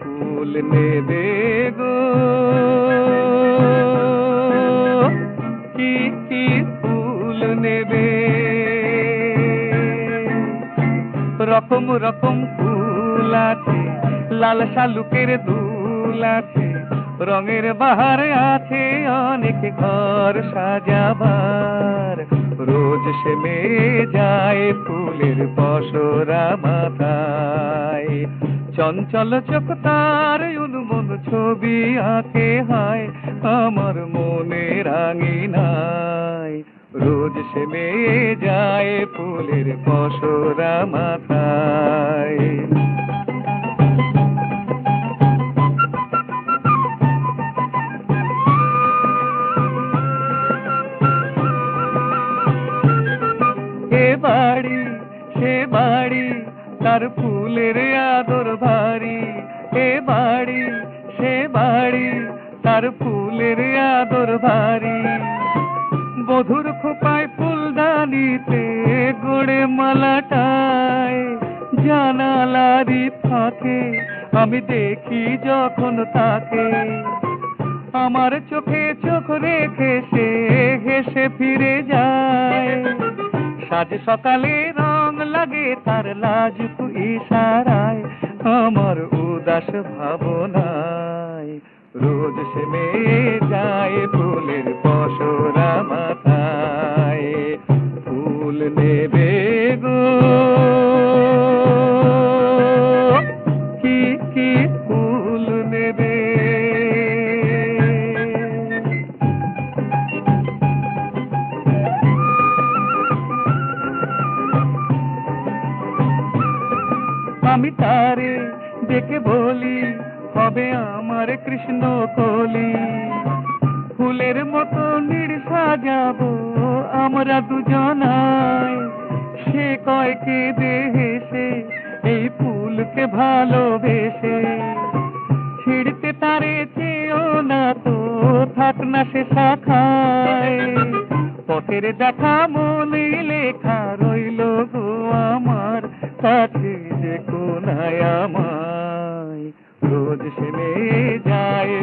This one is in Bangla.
ফুল নেবে গো, কি কি ফুল নেবে? রকম রকম ফুল আছে, লাল শালুকের দুল আছে, রঙের বাহার আছে অনেক ঘর সাজাবার। রোজ সেমে যায় ফুলের পসরা মাথায়, চঞ্চল চোখ তার উন্মন ছবি আঁকে হয় আমার মনের আঙিনায়। রোজ সেমে যায় ফুলের পসরা মাথায়। এ বাড়ি সে বাড়ি তার ফুলের আদর ভারী, এ বাড়ি সে বাড়ি তার ফুলের আদর ভারী। বধুর খোপায় ফুলদানিতে গড়ে মালাটায়, জানালারি ফাঁকে আমি দেখি যখন তাকে। আমার চোখে চোখ রেখে সে হেসে ফিরে যায়। সাজ সকালে রং লাগে তার লাজুক ইশারায়, আমার উদাস ভাবনায়। রোজ সেমে যায় ফুলের পসরা মাথায়। ফুল নেবে গো, কি কি ফুল নেবে? আমি তারে ডেকে বলি হবে আমার কৃষ্ণ কলি। ফুলের মতো নিড় সাজাবো আমরা দুজনায়। সে কয় কেঁদে হেসে এই ফুলকে ভালোবেসে। ছিড়তে তারে চেয়েও না তো থাক না সে শাখায়। পথের দেখা মনে লেখা রইল গো আমার কাছে যে কোনায় আমায়। রোজ সেমে যায়